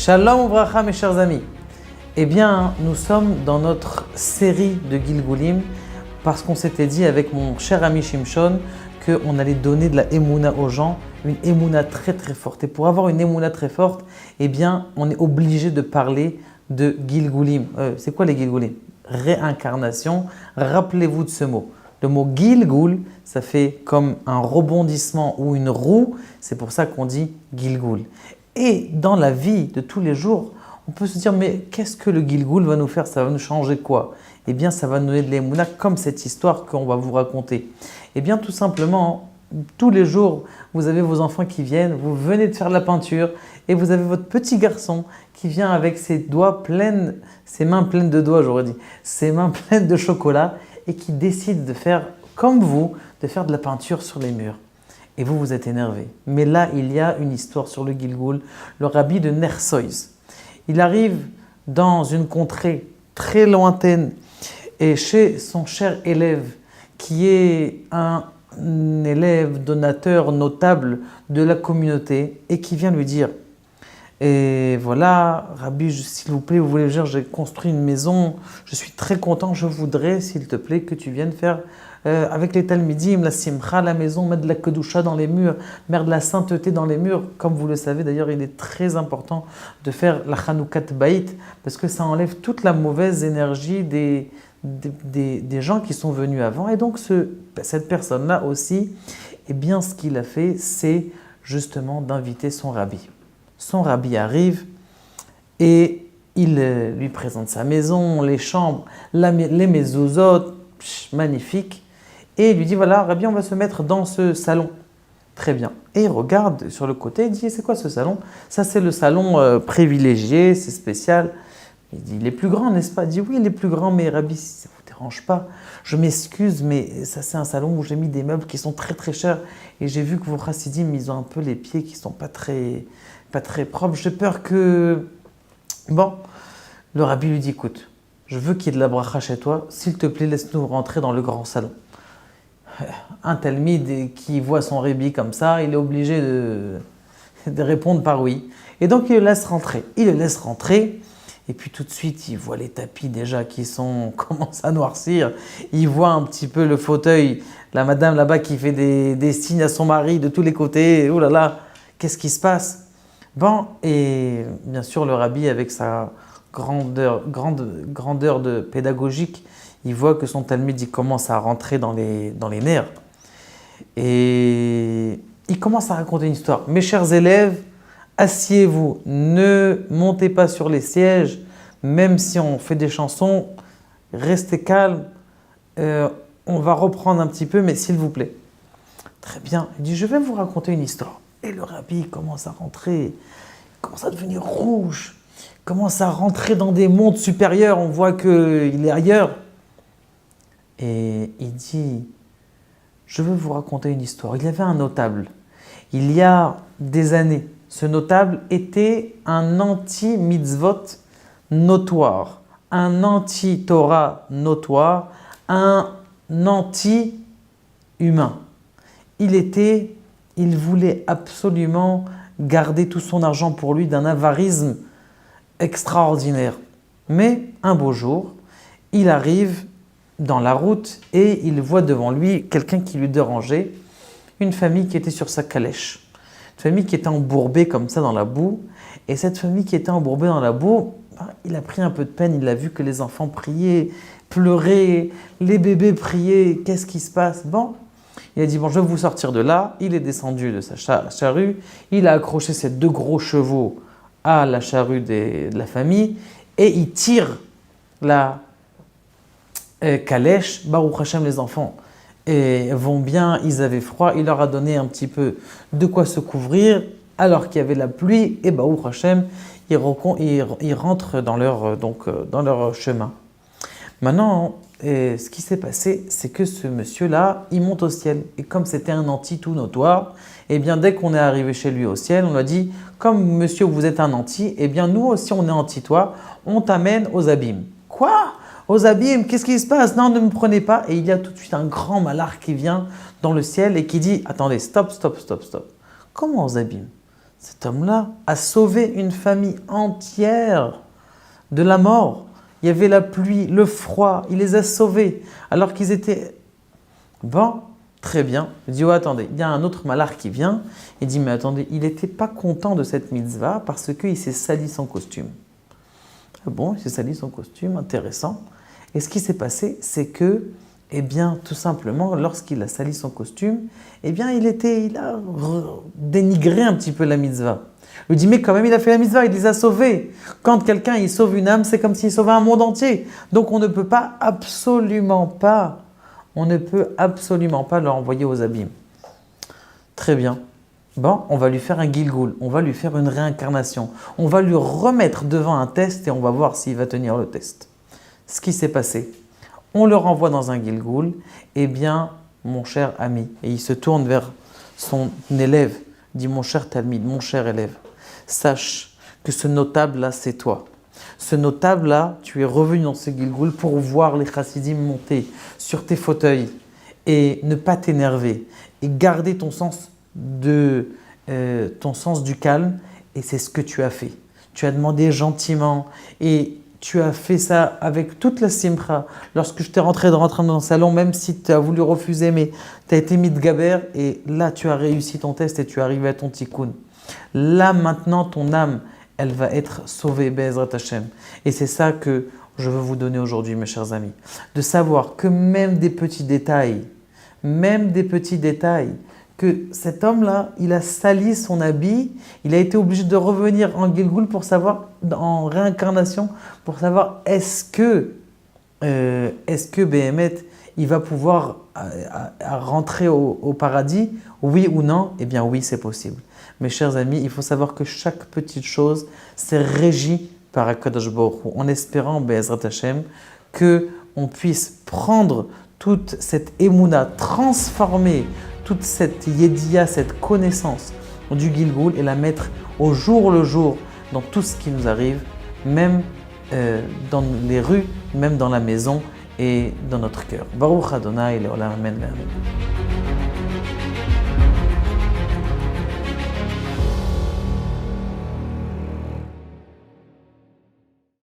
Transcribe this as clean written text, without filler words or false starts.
Shalom Uvracha mes chers amis. Eh bien, nous sommes dans notre série de Gilgulim parce qu'on s'était dit avec mon cher ami Shimshon qu'on allait donner de la Emouna aux gens, une Emouna très très forte. Et pour avoir une Emouna très forte, eh bien, on est obligé de parler de Gilgulim. C'est quoi les Gilgulim? Réincarnation. Rappelez-vous de ce mot. Le mot Gilgul, ça fait comme un rebondissement ou une roue. C'est pour ça qu'on dit Gilgul. Et dans la vie de tous les jours, on peut se dire, mais qu'est-ce que le Gilgul va nous faire? Ça va nous changer quoi? Eh bien, ça va nous donner de l'émouna comme cette histoire qu'on va vous raconter. Eh bien, tout simplement, tous les jours, vous avez vos enfants qui viennent, vous venez de faire de la peinture et vous avez votre petit garçon qui vient avec ses mains pleines de doigts, j'aurais dit, ses mains pleines de chocolat et qui décide de faire comme vous, de faire de la peinture sur les murs. Et vous, vous êtes énervé. Mais là, il y a une histoire sur le Gilgul, le rabbi de Nersoïs. Il arrive dans une contrée très lointaine et chez son cher élève, qui est un élève donateur notable de la communauté et qui vient lui dire « Et voilà, Rabbi, s'il vous plaît, vous voulez dire, j'ai construit une maison, je suis très content, je voudrais, s'il te plaît, que tu viennes faire avec les talmidim, la simcha, la maison, mettre de la kedusha dans les murs, mettre de la sainteté dans les murs. » Comme vous le savez, d'ailleurs, il est très important de faire la Chanoukat Baït parce que ça enlève toute la mauvaise énergie des gens qui sont venus avant. Et donc, cette personne-là aussi, eh bien, ce qu'il a fait, c'est justement d'inviter son rabbi. Son rabbi arrive et il lui présente sa maison, les chambres, les mezuzot, magnifique. Et il lui dit, voilà, rabbi, on va se mettre dans ce salon. Très bien. Et il regarde sur le côté, il dit, c'est quoi ce salon? Ça, c'est le salon privilégié, c'est spécial. Il dit, il est plus grand, n'est-ce pas? Il dit, oui, il est plus grand, mais rabbi, si ça ne vous dérange pas, je m'excuse, mais ça, c'est un salon où j'ai mis des meubles qui sont très, très chers. Et j'ai vu que vos chassidim, ils ont un peu les pieds qui ne sont pas très propres. J'ai peur que... Bon, le rabbi lui dit, écoute, je veux qu'il y ait de la bracha chez toi. S'il te plaît, laisse-nous rentrer dans le grand salon. Un talmide qui voit son rabbi comme ça, il est obligé de répondre par oui. Et donc, il le laisse rentrer. Il le laisse rentrer. Et puis tout de suite, il voit les tapis déjà qui commencent à noircir. Il voit un petit peu le fauteuil, la madame là-bas qui fait des signes à son mari de tous les côtés. Oh là là, qu'est-ce qui se passe? Bon, et bien sûr, le rabbi, avec sa grandeur de pédagogique, il voit que son talmide il commence à rentrer dans les nerfs. Et il commence à raconter une histoire. Mes chers élèves, asseyez-vous, ne montez pas sur les sièges, même si on fait des chansons, restez calme, on va reprendre un petit peu, mais s'il vous plaît. Très bien, il dit, je vais vous raconter une histoire. Et le rabbi commence à rentrer, commence à devenir rouge, commence à rentrer dans des mondes supérieurs, on voit qu'il est ailleurs. Et il dit, je veux vous raconter une histoire. Il y avait un notable, il y a des années. Ce notable était un anti-mitzvot notoire, un anti-Torah notoire, un anti-humain. Il voulait absolument garder tout son argent pour lui d'un avarisme extraordinaire. Mais un beau jour, il arrive dans la route et il voit devant lui quelqu'un qui lui dérangeait, une famille qui était sur sa calèche. Une famille qui était embourbée comme ça dans la boue. Et cette famille qui était embourbée dans la boue, il a pris un peu de peine. Il a vu que les enfants priaient, pleuraient, les bébés priaient. Qu'est-ce qui se passe? Bon, il a dit, bon, je vais vous sortir de là. Il est descendu de sa charrue. Il a accroché ses deux gros chevaux à la charrue de la famille. Et il tire la calèche. Baruch Hashem, les enfants vont bien, ils avaient froid, il leur a donné un petit peu de quoi se couvrir alors qu'il y avait la pluie et Baruch Hashem, ils rentrent dans leur chemin. Maintenant, ce qui s'est passé, c'est que ce monsieur-là, il monte au ciel. Et comme c'était un anti tout notoire, eh bien dès qu'on est arrivé chez lui au ciel, on lui a dit, comme monsieur vous êtes un anti, eh bien nous aussi on est anti-toi, on t'amène aux abîmes. Quoi? Aux abîmes, qu'est-ce qui se passe? Non, ne me prenez pas. Et il y a tout de suite un grand malach qui vient dans le ciel et qui dit, attendez, stop. Comment aux abîmes? Cet homme-là a sauvé une famille entière de la mort. Il y avait la pluie, le froid, il les a sauvés alors qu'ils étaient... Bon, très bien. Il dit, oh, attendez, il y a un autre malach qui vient. Il dit, mais attendez, il n'était pas content de cette mitzvah parce qu'il s'est sali son costume. Ah bon, il s'est sali son costume, intéressant. Et ce qui s'est passé, c'est que, eh bien, tout simplement, lorsqu'il a sali son costume, eh bien, il a dénigré un petit peu la mitzvah. Il dit, mais quand même, il a fait la mitzvah, il les a sauvés. Quand quelqu'un, il sauve une âme, c'est comme s'il sauvait un monde entier. Donc, on ne peut absolument pas le renvoyer aux abîmes. Très bien. Bon, on va lui faire un Gilgoul, on va lui faire une réincarnation. On va lui remettre devant un test et on va voir s'il va tenir le test. Ce qui s'est passé, on le renvoie dans un Gilgoul. Eh bien, mon cher ami, et il se tourne vers son élève, dit, mon cher Talmid, mon cher élève, sache que ce notable-là, c'est toi. Ce notable-là, tu es revenu dans ce Gilgoul pour voir les chassidim monter sur tes fauteuils et ne pas t'énerver et garder ton sens du calme. Et c'est ce que tu as fait. Tu as demandé gentiment et tu as fait ça avec toute la simcha. Lorsque je t'ai rentré dans le salon, même si tu as voulu refuser, mais tu as été mis de gaber et là tu as réussi ton test et tu es arrivé à ton tikkun. Là maintenant ton âme, elle va être sauvée, Be'ezrat Hashem. Et c'est ça que je veux vous donner aujourd'hui, mes chers amis. De savoir que même des petits détails, que cet homme-là, il a sali son habit, il a été obligé de revenir en Gilgoul pour savoir, en réincarnation, pour savoir est-ce que Béhémet, il va pouvoir rentrer au paradis, oui ou non? Eh bien oui, c'est possible. Mes chers amis, il faut savoir que chaque petite chose, c'est régi par HaKadosh Baruch Hu, en espérant, Be'ezrat Hashem, qu'on puisse prendre toute cette émouna, transformer toute cette yédia, cette connaissance du Gilgoul et la mettre au jour le jour dans tout ce qui nous arrive, même dans les rues, même dans la maison et dans notre cœur. Baruch Adonai, Leolam, Amen.